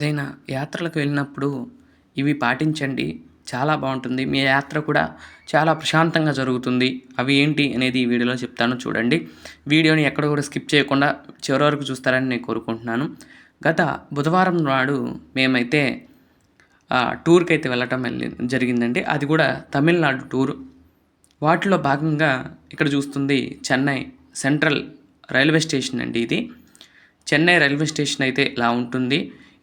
ఏదైనా యాత్రలకు వెళ్ళినప్పుడు ఇవి పాటించండి. చాలా బావుంటుంది. మీ యాత్ర కూడా చాలా ప్రశాంతంగా జరుగుతుంది. అవి ఏంటి అనేది ఈ వీడియోలో చెప్తాను చూడండి. వీడియోని ఎక్కడ కూడా స్కిప్ చేయకుండా చివరి వరకు చూస్తారని నేను కోరుకుంటున్నాను. గత బుధవారం నాడు మేమైతే టూర్‌కైతే వెళ్ళటం జరిగిందండి. అది కూడా తమిళనాడు టూర్. వాటిలో భాగంగా ఇక్కడ చూస్తుంది చెన్నై సెంట్రల్ రైల్వే స్టేషన్ అండి ఇది. చెన్నై రైల్వే స్టేషన్ అయితే ఇలా ఉంటుంది.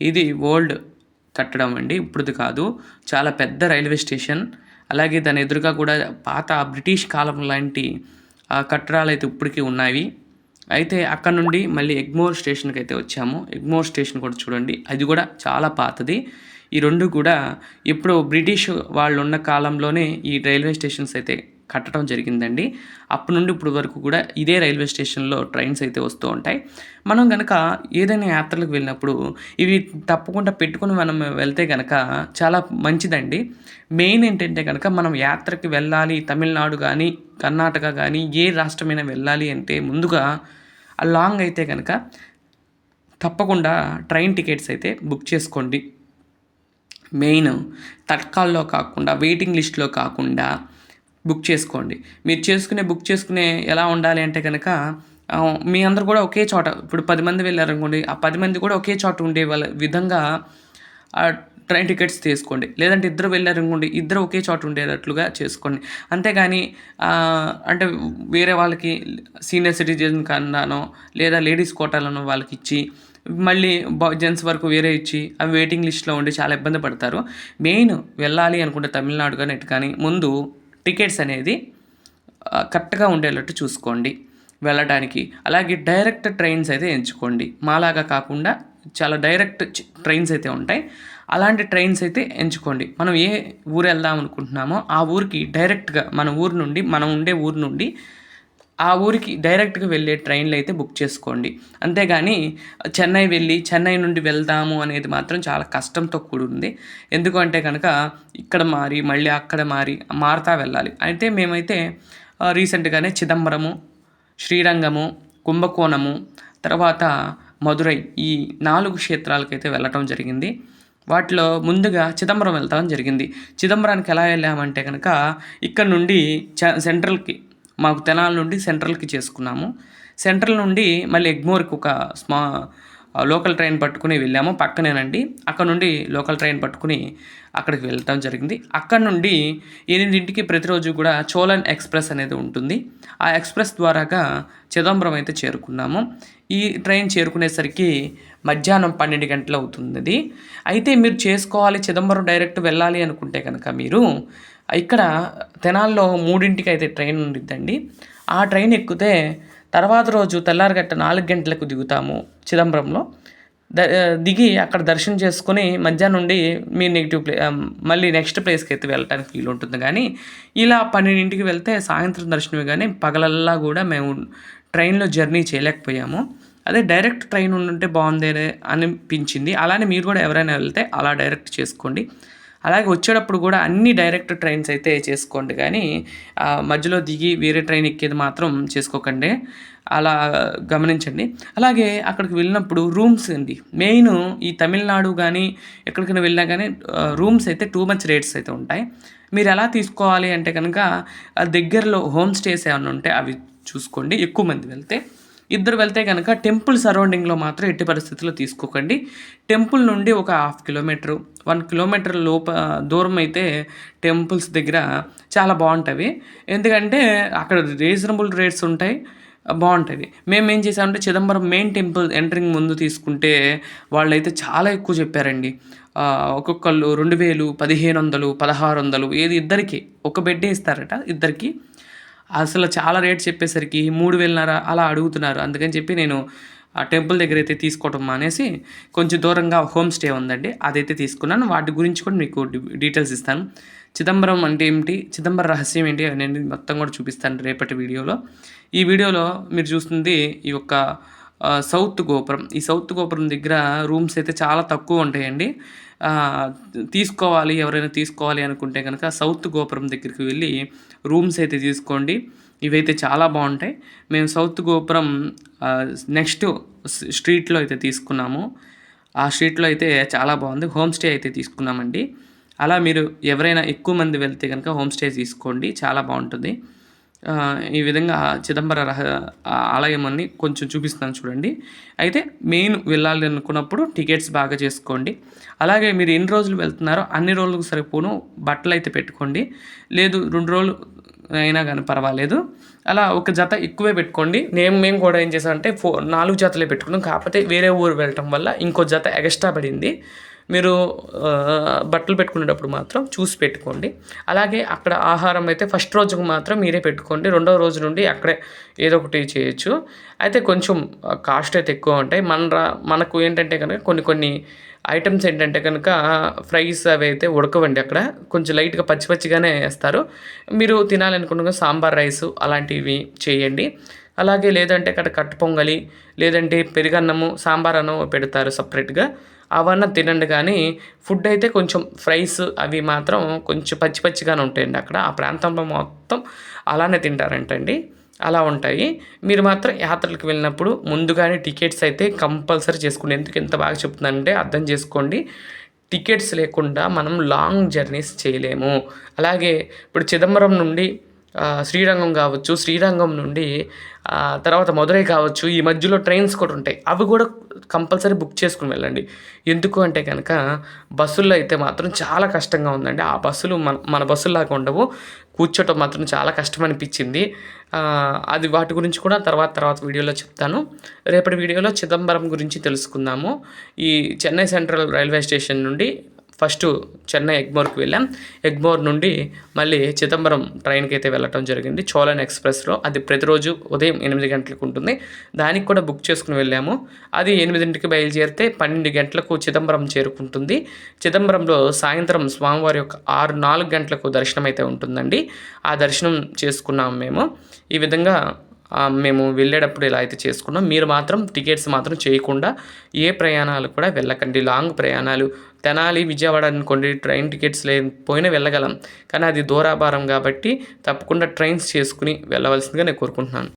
ఇది ఓల్డ్ కట్టడం అండి, ఇప్పుడుది కాదు. చాలా పెద్ద రైల్వే స్టేషన్. అలాగే దాని ఎదురుగా కూడా పాత బ్రిటిష్ కాలం లాంటి కట్టడాలు అయితే ఇప్పటికీ ఉన్నాయి. అయితే అక్కడ నుండి మళ్ళీ ఎగ్మోర్ స్టేషన్కి అయితే వచ్చాము. ఎగ్మోర్ స్టేషన్ కూడా చూడండి, అది కూడా చాలా పాతది. ఈ రెండు కూడా ఇప్పుడు బ్రిటిష్ వాళ్ళు ఉన్న కాలంలోనే ఈ రైల్వే స్టేషన్స్ అయితే కట్టడం జరిగిందండి. అప్పటి నుండి ఇప్పుడు వరకు కూడా ఇదే రైల్వే స్టేషన్‌లో ట్రైన్స్ అయితే వస్తూ ఉంటాయి. మనం గనక ఏదైనా యాత్రలకు వెళ్ళినప్పుడు ఇవి తప్పకుండా పెట్టుకొని మనం వెళ్తే గనక చాలా మంచిదండి. మెయిన్ ఏంటంటే గనక మనం యాత్రకి వెళ్ళాలి, తమిళనాడు గానీ, కర్ణాటక గానీ ఏ రాష్ట్రమైనా వెళ్ళాలి అంటే ముందుగా లాంగ్ అయితే గనక తప్పకుండా ట్రైన్ టికెట్స్ అయితే బుక్ చేసుకోండి. మెయిన్ తత్కాల్‌లో కాకుండా, వెయిటింగ్ లిస్ట్‌లో కాకుండా బుక్ చేసుకోండి. మీరు బుక్ చేసుకునే ఎలా ఉండాలి అంటే కనుక మీ అందరూ కూడా ఒకే చోట, ఇప్పుడు 10 మంది వెళ్లారనుకోండి, ఆ 10 మంది కూడా ఒకే చోట ఉండే వాళ్ళ విధంగా ట్రైన్ టికెట్స్ తీసుకోండి. లేదంటే ఇద్దరు వెళ్లారనుకోండి, ఇద్దరు ఒకే చోట ఉండేటట్లుగా చేసుకోండి. అంతేగాని అంటే వేరే వాళ్ళకి సీనియర్ సిటిజన్ కన్నానో లేదా లేడీస్ కోటాలోనో వాళ్ళకిచ్చి మళ్ళీ జెంట్స్ వరకు వేరే ఇచ్చి అవి వెయిటింగ్ లిస్ట్‌లో ఉండి చాలా ఇబ్బంది పడతారు. మెయిన్ వెళ్ళాలి అనుకుంటే తమిళనాడు కానీ ఎటు కానీ ముందు టికెట్స్ అనేది కరెక్ట్‌గా ఉండేటట్టు చూసుకోండి వెళ్ళడానికి. అలాగే డైరెక్ట్ ట్రైన్స్ అయితే ఎంచుకోండి. మాలాగా కాకుండా చాలా డైరెక్ట్ ట్రైన్స్ అయితే ఉంటాయి. అలాంటి ట్రైన్స్ అయితే ఎంచుకోండి. మనం ఏ ఊరు వెళ్దాం అనుకుంటున్నామో ఆ ఊరికి డైరెక్ట్‌గా మన ఊరు నుండి, మనం ఉండే ఊరు నుండి ఆ ఊరికి డైరెక్ట్‌గా వెళ్ళే ట్రైన్‌లు అయితే బుక్ చేసుకోండి. అంతేగాని చెన్నై వెళ్ళి, చెన్నై నుండి వెళ్దాము అనేది మాత్రం చాలా కష్టంతో కూడింది. ఎందుకు అంటే కనుక ఇక్కడ మారి, మళ్ళీ అక్కడ మారుతా వెళ్ళాలి. అయితే మేమైతే రీసెంట్‌గానే చిదంబరము, శ్రీరంగము, కుంభకోణము, తర్వాత మదురై ఈ 4 క్షేత్రాలకైతే వెళ్ళటం జరిగింది. వాటిలో ముందుగా చిదంబరం వెళ్తాం జరిగింది. చిదంబరానికి ఎలా వెళ్ళామంటే కనుక ఇక్కడ నుండి సెంట్రల్‌కి, మాకు తెనాలి నుండి సెంట్రల్‌కి చేసుకున్నాము. సెంట్రల్ నుండి మళ్ళీ ఎగ్మోర్‌కి ఒక లోకల్ ట్రైన్ పట్టుకుని వెళ్ళాము. పక్కనేనండి. అక్కడ నుండి లోకల్ ట్రైన్ పట్టుకుని అక్కడికి వెళ్ళటం జరిగింది. అక్కడ నుండి 8కి ప్రతిరోజు కూడా చోళన్ ఎక్స్‌ప్రెస్ అనేది ఉంటుంది. ఆ ఎక్స్‌ప్రెస్ ద్వారాగా చిదంబరం అయితే చేరుకున్నాము. ఈ ట్రైన్ చేరుకునేసరికి మధ్యాహ్నం 12 గంటలు అవుతుంది. అయితే మీరు చేసుకోవాలి, చిదంబరం డైరెక్ట్ వెళ్ళాలి అనుకుంటే కనుక మీరు ఇక్కడ తెనాలిలో 3కి అయితే ట్రైన్ ఉండిద్దండి. ఆ ట్రైన్ ఎక్కితే తర్వాత రోజు తెల్లారగట్ట 4 గంటలకు దిగుతాము చిదంబరంలో. దిగి అక్కడ దర్శనం చేసుకొని మధ్యాహ్నం నుండి మీ మళ్ళీ నెక్స్ట్ ప్లేస్‌కి అయితే వెళ్ళటానికి వీలుంటుంది. కానీ ఇలా 12కి వెళ్తే సాయంత్రం దర్శనమే కానీ పగలల్లా కూడా మేము ట్రైన్‌లో జర్నీ చేయలేకపోయాము. అదే డైరెక్ట్ ట్రైన్ ఉండుంటే బాగుందేనే అనిపించింది. అలానే మీరు కూడా ఎవరైనా వెళ్తే అలా డైరెక్ట్ చేసుకోండి. అలాగే వచ్చేటప్పుడు కూడా అన్ని డైరెక్ట్ ట్రైన్స్ అయితే చేసుకోండి, కానీ మధ్యలో దిగి వేరే ట్రైన్ ఎక్కేది మాత్రం చేసుకోకండి. అలా గమనించండి. అలాగే అక్కడికి వెళ్ళినప్పుడు రూమ్స్ అండి మెయిన్. ఈ తమిళనాడు కానీ ఎక్కడికైనా వెళ్ళినా కానీ రూమ్స్ అయితే టూ మచ్ రేట్స్ అయితే ఉంటాయి. మీరు ఎలా తీసుకోవాలి అంటే కనుక దగ్గరలో హోమ్ స్టేస్ ఏమైనా ఉంటే అవి చూసుకోండి. ఎక్కువ మంది వెళ్తే, ఇద్దరు వెళ్తే కనుక టెంపుల్ సరౌండింగ్లో మాత్రం ఎట్టి పరిస్థితుల్లో తీసుకోకండి. టెంపుల్ నుండి ఒక 1/2 కిలోమీటరు, 1 కిలోమీటర్ దూరం అయితే టెంపుల్స్ దగ్గర చాలా బాగుంటాయి. ఎందుకంటే అక్కడ రీజనబుల్ రేట్స్ ఉంటాయి, బాగుంటుంది. మేమేం చేసామంటే చిదంబరం మెయిన్ టెంపుల్ ఎంట్రింగ్ ముందు తీసుకుంటే వాళ్ళైతే చాలా ఎక్కువ చెప్పారండి. ఒక్కొక్కళ్ళు 2000, 1500, 1600 ఏది ఇద్దరికి ఒక బెడ్డే ఇస్తారట ఇద్దరికి. అసలు చాలా రేట్ చెప్పేసరికి 3000 అలా అడుగుతున్నారు. అందుకని చెప్పి నేను ఆ టెంపుల్ దగ్గర అయితే తీసుకోవటం మానేసి కొంచెం దూరంగా హోమ్ స్టే ఉందండి, అదైతే తీసుకున్నాను. వాటి గురించి కూడా మీకు డీటెయిల్స్ ఇస్తాను. చిదంబరం అంటే ఏమిటి, చిదంబరం రహస్యం ఏంటి అనేది మొత్తం కూడా చూపిస్తాను రేపటి వీడియోలో. ఈ వీడియోలో మీరు చూస్తుంది ఈ యొక్క సౌత్ గోపురం. ఈ సౌత్ గోపురం దగ్గర రూమ్స్ అయితే చాలా తక్కువ ఉంటాయండి. ఎవరైనా తీసుకోవాలి అనుకుంటే కనుక సౌత్ గోపురం దగ్గరికి వెళ్ళి రూమ్స్ అయితే తీసుకోండి. ఇవైతే చాలా బాగుంటాయి. మేము సౌత్ గోపురం నెక్స్ట్ స్ట్రీట్లో అయితే తీసుకున్నాము. ఆ స్ట్రీట్‌లో అయితే చాలా బాగుంది. హోమ్ స్టే అయితే తీసుకున్నామండి. అలా మీరు ఎవరైనా ఎక్కువ మంది వెళ్తే గనుక హోమ్ స్టే తీసుకోండి. చాలా బాగుంటుంది. ఈ విధంగా చిదంబర ఆలయం అని కొంచెం చూపిస్తున్నాను చూడండి. అయితే మెయిన్ వెళ్ళాలి అనుకున్నప్పుడు టికెట్స్ బాగా చేసుకోండి. అలాగే మీరు ఎన్ని రోజులు వెళ్తున్నారో అన్ని రోజులకు సరిపోను బట్టలైతే పెట్టుకోండి. లేదు 2 రోజులు అయినా గానీ పర్వాలేదు. అలా ఒక జత ఎక్కువే పెట్టుకోండి. మేము కూడా ఏం చేసామంటే 4 జతలే పెట్టుకున్నాం. కాకపోతే వేరే ఊరు వెళ్ళటం వల్ల ఇంకో జత ఎగస్ట్రా పడింది. మీరు బట్టలు పెట్టుకునేటప్పుడు మాత్రం చూసి పెట్టుకోండి. అలాగే అక్కడ ఆహారం అయితే ఫస్ట్ రోజుకు మాత్రం మీరే పెట్టుకోండి. రెండో రోజు నుండి అక్కడే ఏదో ఒకటి చేయొచ్చు. అయితే కొంచెం కాస్ట్ అయితే ఎక్కువ ఉంటాయి. మనకు ఏంటంటే కనుక కొన్ని ఐటమ్స్ ఏంటంటే కనుక ఫ్రైస్ అవి అయితే ఉడకవండి అక్కడ. కొంచెం లైట్‌గా పచ్చి పచ్చిగానే ఏస్తారు. మీరు తినాలనుకున్న సాంబార్ రైసు అలాంటివి చేయండి. అలాగే లేదంటే అక్కడ కట్టు పొంగలి, లేదంటే పెరుగన్నము, సాంబార్ అన్నం పెడతారు సపరేట్‌గా. అవన్నా తినండి కానీ ఫుడ్ అయితే కొంచెం ఫ్రైస్ అవి మాత్రం కొంచెం పచ్చి పచ్చిగానే ఉంటాయండి అక్కడ. ఆ ప్రాంతంలో మొత్తం అలానే తింటారంటండి. అలా ఉంటాయి. మీరు మాత్రం యాత్రలకు వెళ్ళినప్పుడు ముందుగానే టికెట్స్ అయితే కంపల్సరీ చేసుకోండి. ఎందుకు ఇంత బాగా చెప్తున్నానంటే అర్థం చేసుకోండి. టికెట్స్ లేకుండా మనం లాంగ్ జర్నీస్ చేయలేము. అలాగే ఇప్పుడు చిదంబరం నుండి శ్రీరంగం కావచ్చు, శ్రీరంగం నుండి తర్వాత మదురై కావచ్చు, ఈ మధ్యలో ట్రైన్స్ కూడా ఉంటాయి. అవి కూడా కంపల్సరీ బుక్ చేసుకొని వెళ్ళండి. ఎందుకు అంటే కనుక బస్సుల్లో అయితే మాత్రం చాలా కష్టంగా ఉందండి. ఆ బస్సులు మన బస్సుల్లాగా ఉండవు. కూర్చోవటం మాత్రం చాలా కష్టం అనిపించింది. అది వాటి గురించి కూడా తర్వాత వీడియోలో చెప్తాను. రేపటి వీడియోలో చిదంబరం గురించి తెలుసుకుందాము. ఈ చెన్నై సెంట్రల్ రైల్వే స్టేషన్ నుండి ఫస్ట్ చెన్నై ఎగ్మోర్కి వెళ్ళాం. ఎగ్మోర్ నుండి మళ్ళీ చిదంబరం ట్రైన్కి అయితే వెళ్ళటం జరిగింది. చోళన్ ఎక్స్ప్రెస్లో. అది ప్రతిరోజు ఉదయం 8 గంటలకు ఉంటుంది. దానికి కూడా బుక్ చేసుకుని వెళ్ళాము. అది 8కి బయలుదేరితే 12 గంటలకు చిదంబరం చేరుకుంటుంది. చిదంబరంలో సాయంత్రం స్వామివారి యొక్క 4 గంటలకు దర్శనం అయితే ఉంటుందండి. ఆ దర్శనం చేసుకున్నాము మేము. ఈ విధంగా మేము వెళ్ళేటప్పుడు ఇలా అయితే చేసుకున్నాం. మీరు మాత్రం టికెట్స్ మాత్రం చేయకుండా ఏ ప్రయాణాలు కూడా వెళ్ళకండి. లాంగ్ ప్రయాణాలు తెనాలి, విజయవాడ అనుకోండి ట్రైన్ టికెట్స్ లేకపోయినా వెళ్ళగలం. కానీ అది దూరాభారం కాబట్టి తప్పకుండా ట్రైన్స్ చేసుకుని వెళ్ళవలసిందిగా నేను కోరుకుంటున్నాను.